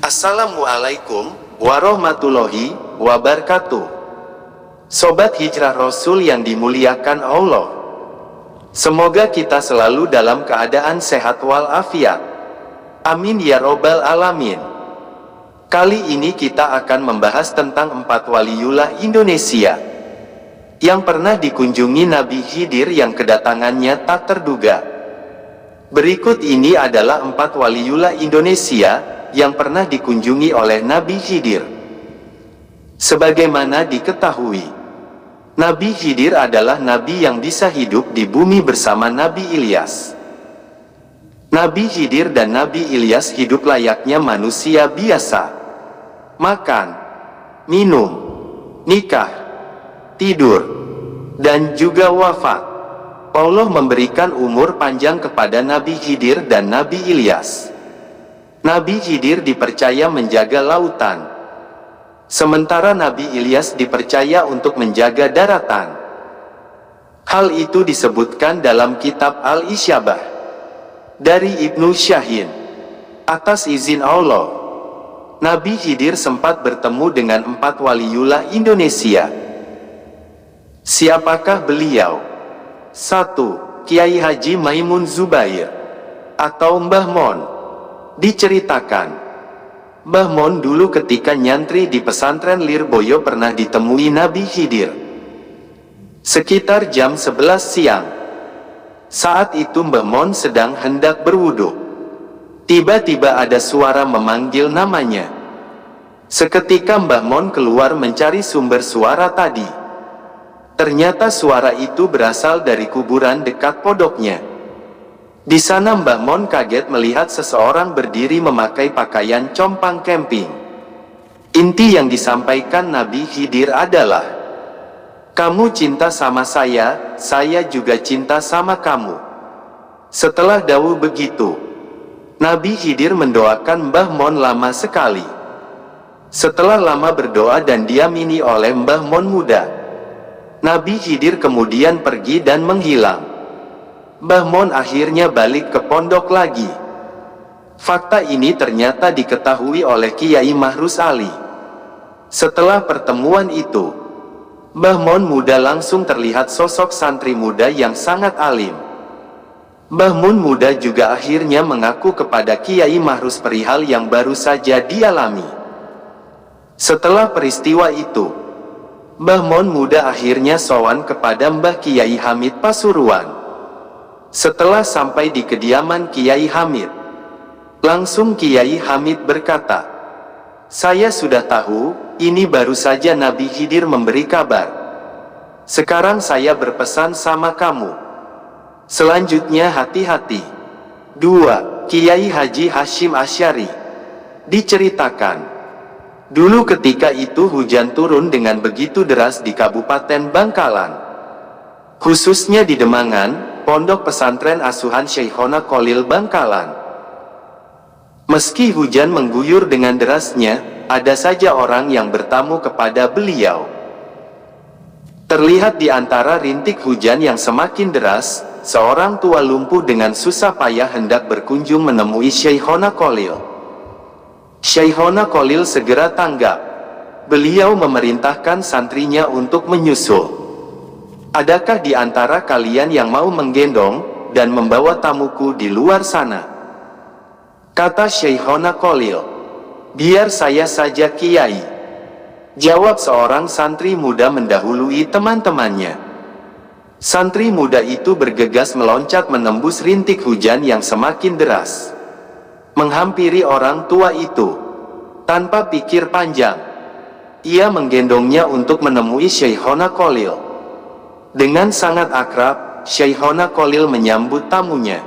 Assalamualaikum warahmatullahi wabarakatuh. Sobat Hijrah Rasul yang dimuliakan Allah, semoga kita selalu dalam keadaan sehat walafiat. Amin ya robbal alamin. Kali ini kita akan membahas tentang 4 waliullah Indonesia yang pernah dikunjungi Nabi Khidir yang kedatangannya tak terduga. Berikut ini adalah 4 waliullah Indonesia yang pernah dikunjungi oleh Nabi Khidir. Sebagaimana diketahui, Nabi Khidir adalah nabi yang bisa hidup di bumi bersama Nabi Ilyas. Nabi Khidir dan Nabi Ilyas hidup layaknya manusia biasa. Makan, minum, nikah, tidur, dan juga wafat. Allah memberikan umur panjang kepada Nabi Khidir dan Nabi Ilyas. Nabi Khidir dipercaya menjaga lautan, sementara Nabi Ilyas dipercaya untuk menjaga daratan. Hal itu disebutkan dalam kitab Al-Isyabah dari Ibnu Syahin. Atas izin Allah, Nabi Khidir sempat bertemu dengan 4 waliullah Indonesia. Siapakah beliau? 1. Kiai Haji Maimun Zubair atau Mbah Mon. Diceritakan, Mbah Mon dulu ketika nyantri di pesantren Lirboyo pernah ditemui Nabi Khidir sekitar jam 11 siang. Saat itu Mbah Mon sedang hendak berwudu. Tiba-tiba ada suara memanggil namanya. Seketika Mbah Mon keluar mencari sumber suara tadi. Ternyata suara itu berasal dari kuburan dekat pondoknya. Di sana Mbah Mon kaget melihat seseorang berdiri memakai pakaian compang camping. Inti yang disampaikan Nabi Khidir adalah, "Kamu cinta sama saya juga cinta sama kamu." Setelah dawuh begitu, Nabi Khidir mendoakan Mbah Mon lama sekali. Setelah lama berdoa dan diamini oleh Mbah Mon muda, Nabi Khidir kemudian pergi dan menghilang. Mbah Mon akhirnya balik ke pondok lagi. Fakta ini ternyata diketahui oleh Kiai Mahrus Ali. Setelah pertemuan itu, Mbah Mon muda langsung terlihat sosok santri muda yang sangat alim. Mbah Mon muda juga akhirnya mengaku kepada Kiai Mahrus perihal yang baru saja dialami. Setelah peristiwa itu, Mbah Mon muda akhirnya sowan kepada Mbah Kiai Hamid Pasuruan. Setelah sampai di kediaman Kiai Hamid, langsung Kiai Hamid berkata, "Saya sudah tahu, ini baru saja Nabi Khidir memberi kabar. Sekarang saya berpesan sama kamu. Selanjutnya hati-hati." 2. Kiai Haji Hashim Asy'ari. Diceritakan, dulu ketika itu hujan turun dengan begitu deras di Kabupaten Bangkalan, khususnya di Demangan, pondok pesantren asuhan Syekhona Kholil Bangkalan. Meski hujan mengguyur dengan derasnya, ada saja orang yang bertamu kepada beliau. Terlihat di antara rintik hujan yang semakin deras, seorang tua lumpuh dengan susah payah hendak berkunjung menemui Syekhona Kholil. Syekhona Kholil segera tanggap. Beliau memerintahkan santrinya untuk menyusul. "Adakah di antara kalian yang mau menggendong dan membawa tamuku di luar sana?" Kata Syekhona Kholil. "Biar saya saja Kiai," jawab seorang santri muda mendahului teman-temannya. Santri muda itu bergegas meloncat menembus rintik hujan yang semakin deras, menghampiri orang tua itu. Tanpa pikir panjang, ia menggendongnya untuk menemui Syekhona Kholil. Dengan sangat akrab, Syekhona Kholil menyambut tamunya.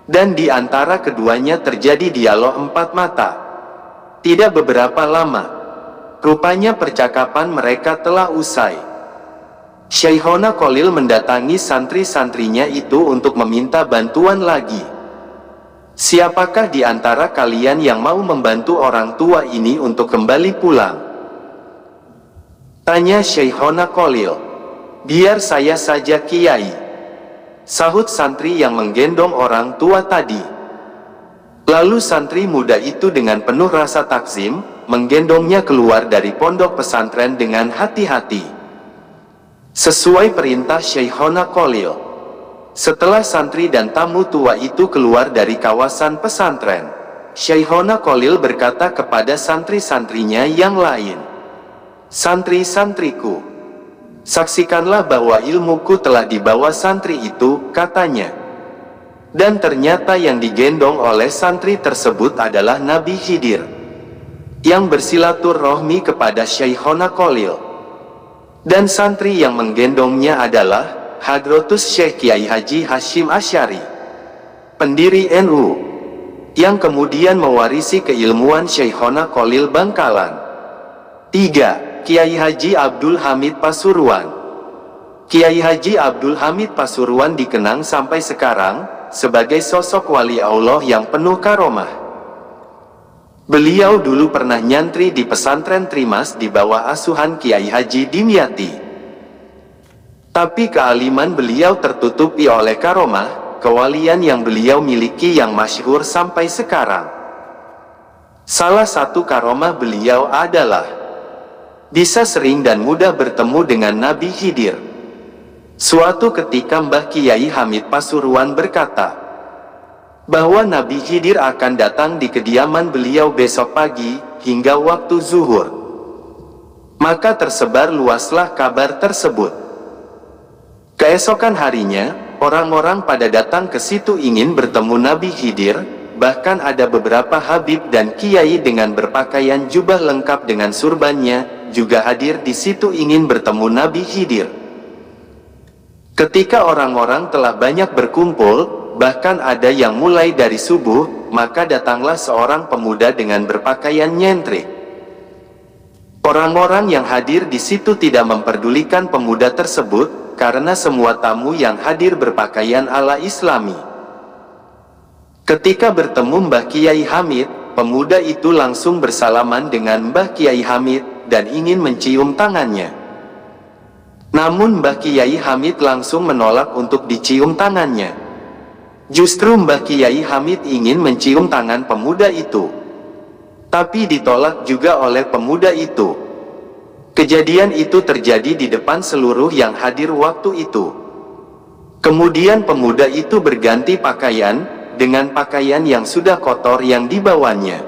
Dan di antara keduanya terjadi dialog 4 mata. Tidak beberapa lama, rupanya percakapan mereka telah usai. Syekhona Kholil mendatangi santri-santrinya itu untuk meminta bantuan lagi. "Siapakah di antara kalian yang mau membantu orang tua ini untuk kembali pulang?" tanya Syekhona Kholil. "Biar saya saja Kiai," sahut santri yang menggendong orang tua tadi. Lalu santri muda itu dengan penuh rasa takzim, menggendongnya keluar dari pondok pesantren dengan hati-hati. Sesuai perintah Syekhona Khalil. Setelah santri dan tamu tua itu keluar dari kawasan pesantren, Syekhona Khalil berkata kepada santri-santrinya yang lain, "Santri-santriku, saksikanlah bahwa ilmuku telah dibawa santri itu," katanya. Dan ternyata yang digendong oleh santri tersebut adalah Nabi Khidir, yang bersilaturahmi kepada Syekhona Khalil. Dan santri yang menggendongnya adalah Hadratus Syekh Kiai Haji Hashim Asy'ari, pendiri NU, yang kemudian mewarisi keilmuan Syekhona Khalil Bangkalan. 3. Kiai Haji Abdul Hamid Pasuruan. Kiai Haji Abdul Hamid Pasuruan dikenang sampai sekarang sebagai sosok wali Allah yang penuh karomah. Beliau dulu pernah nyantri di pesantren Trimas di bawah asuhan Kiai Haji Dimyati. Tapi kealiman beliau tertutupi oleh karomah, kewalian yang beliau miliki yang masyhur sampai sekarang. Salah satu karomah beliau adalah bisa sering dan mudah bertemu dengan Nabi Khidir. Suatu ketika Mbah Kiai Hamid Pasuruan berkata bahwa Nabi Khidir akan datang di kediaman beliau besok pagi hingga waktu zuhur. Maka tersebar luaslah kabar tersebut. Keesokan harinya, orang-orang pada datang ke situ ingin bertemu Nabi Khidir, bahkan ada beberapa habib dan kiai dengan berpakaian jubah lengkap dengan surbannya, juga hadir di situ ingin bertemu Nabi Khidir. Ketika orang-orang telah banyak berkumpul, bahkan ada yang mulai dari subuh, maka datanglah seorang pemuda dengan berpakaian nyentrik. Orang-orang yang hadir di situ tidak memperdulikan pemuda tersebut, karena semua tamu yang hadir berpakaian ala Islami. Ketika bertemu Mbah Kiai Hamid, pemuda itu langsung bersalaman dengan Mbah Kiai Hamid dan ingin mencium tangannya. Namun Mbah Kiai Hamid langsung menolak untuk dicium tangannya. Justru Mbah Kiai Hamid ingin mencium tangan pemuda itu, tapi ditolak juga oleh pemuda itu. Kejadian itu terjadi di depan seluruh yang hadir waktu itu. Kemudian pemuda itu berganti pakaian dengan pakaian yang sudah kotor yang dibawanya.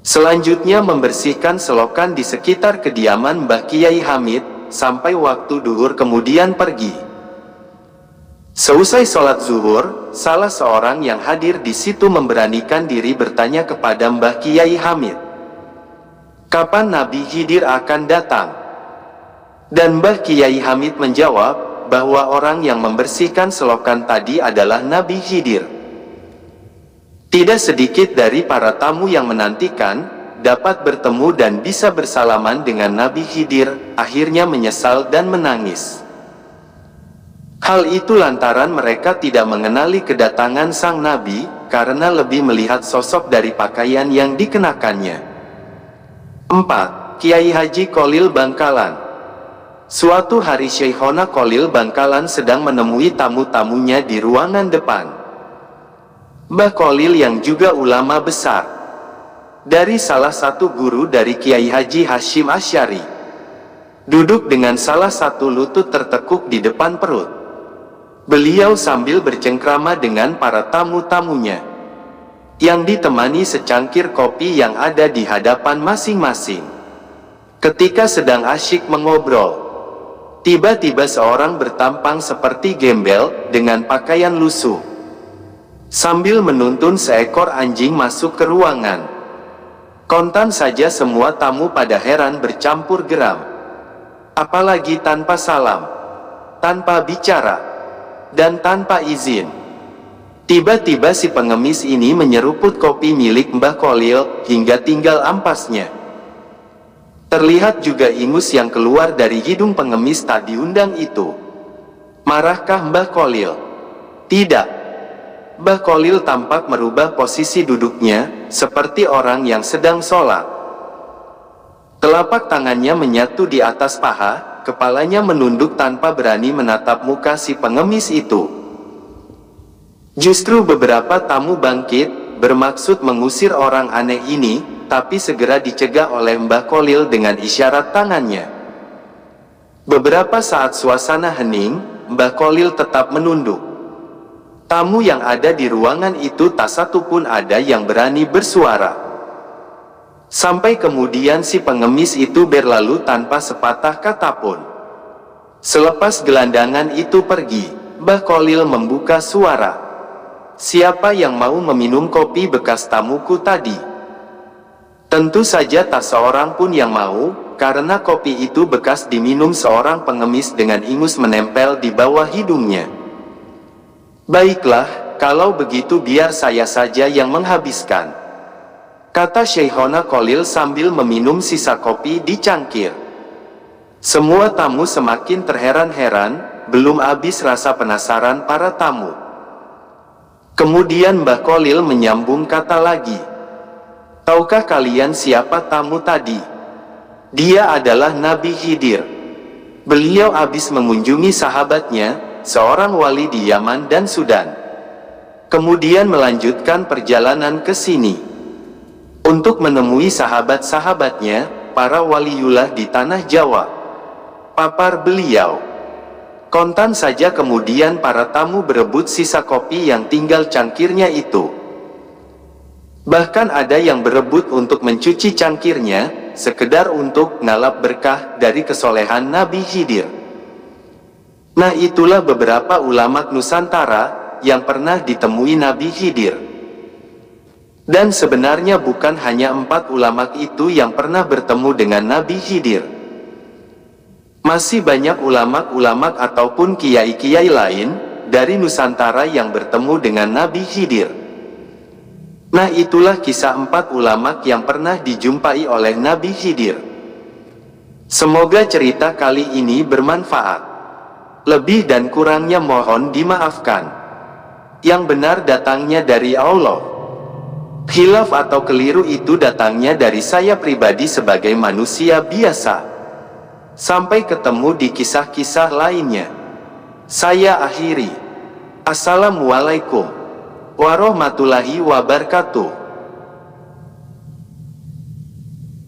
Selanjutnya membersihkan selokan di sekitar kediaman Mbah Kiai Hamid sampai waktu duhur, kemudian pergi. Seusai sholat zuhur, salah seorang yang hadir di situ memberanikan diri bertanya kepada Mbah Kiai Hamid, "Kapan Nabi Khidir akan datang?" Dan Mbah Kiai Hamid menjawab bahwa orang yang membersihkan selokan tadi adalah Nabi Khidir. Tidak sedikit dari para tamu yang menantikan dapat bertemu dan bisa bersalaman dengan Nabi Khidir, akhirnya menyesal dan menangis. Hal itu lantaran mereka tidak mengenali kedatangan sang Nabi, karena lebih melihat sosok dari pakaian yang dikenakannya. 4. Kiai Haji Khalil Bangkalan. Suatu hari Syekhona Khalil Bangkalan sedang menemui tamu-tamunya di ruangan depan. Mbah Khalil yang juga ulama besar, dari salah satu guru dari Kiai Haji Hashim Asy'ari, duduk dengan salah satu lutut tertekuk di depan perut. Beliau sambil bercengkrama dengan para tamu-tamunya, yang ditemani secangkir kopi yang ada di hadapan masing-masing. Ketika sedang asyik mengobrol, tiba-tiba seorang bertampang seperti gembel dengan pakaian lusuh, sambil menuntun seekor anjing masuk ke ruangan. Kontan saja semua tamu pada heran bercampur geram. Apalagi tanpa salam, tanpa bicara, dan tanpa izin. Tiba-tiba si pengemis ini menyeruput kopi milik Mbah Khalil hingga tinggal ampasnya. Terlihat juga ingus yang keluar dari hidung pengemis tak diundang itu. Marahkah Mbah Khalil? Tidak. Mbah Khalil tampak merubah posisi duduknya, seperti orang yang sedang sholat. Telapak tangannya menyatu di atas paha, kepalanya menunduk tanpa berani menatap muka si pengemis itu. Justru beberapa tamu bangkit, bermaksud mengusir orang aneh ini, tapi segera dicegah oleh Mbah Kholil dengan isyarat tangannya. Beberapa saat suasana hening, Mbah Kholil tetap menunduk. Tamu yang ada di ruangan itu tak satu pun ada yang berani bersuara. Sampai kemudian si pengemis itu berlalu tanpa sepatah kata pun. Selepas gelandangan itu pergi, Mbah Kholil membuka suara. "Siapa yang mau meminum kopi bekas tamuku tadi?" Tentu saja tak seorang pun yang mau, karena kopi itu bekas diminum seorang pengemis dengan ingus menempel di bawah hidungnya. "Baiklah, kalau begitu biar saya saja yang menghabiskan," kata Syekhona Kholil sambil meminum sisa kopi di cangkir. Semua tamu semakin terheran-heran, belum habis rasa penasaran para tamu. Kemudian Mbah Kholil menyambung kata lagi. "Tahukah kalian siapa tamu tadi? Dia adalah Nabi Khidir. Beliau habis mengunjungi sahabatnya, seorang wali di Yaman dan Sudan. Kemudian melanjutkan perjalanan ke sini untuk menemui sahabat-sahabatnya, para waliullah di tanah Jawa," papar beliau. Kontan saja kemudian para tamu berebut sisa kopi yang tinggal cangkirnya itu. Bahkan ada yang berebut untuk mencuci cangkirnya, sekedar untuk ngalap berkah dari kesolehan Nabi Khidir. Nah, itulah beberapa ulama Nusantara yang pernah ditemui Nabi Khidir. Dan sebenarnya bukan hanya 4 ulama itu yang pernah bertemu dengan Nabi Khidir. Masih banyak ulama-ulama ataupun kiai-kiai lain dari Nusantara yang bertemu dengan Nabi Khidir. Nah, itulah kisah 4 ulama yang pernah dijumpai oleh Nabi Khidir. Semoga cerita kali ini bermanfaat. Lebih dan kurangnya mohon dimaafkan. Yang benar datangnya dari Allah. Khilaf atau keliru itu datangnya dari saya pribadi sebagai manusia biasa. Sampai ketemu di kisah-kisah lainnya. Saya akhiri. Assalamualaikum warahmatullahi wabarakatuh.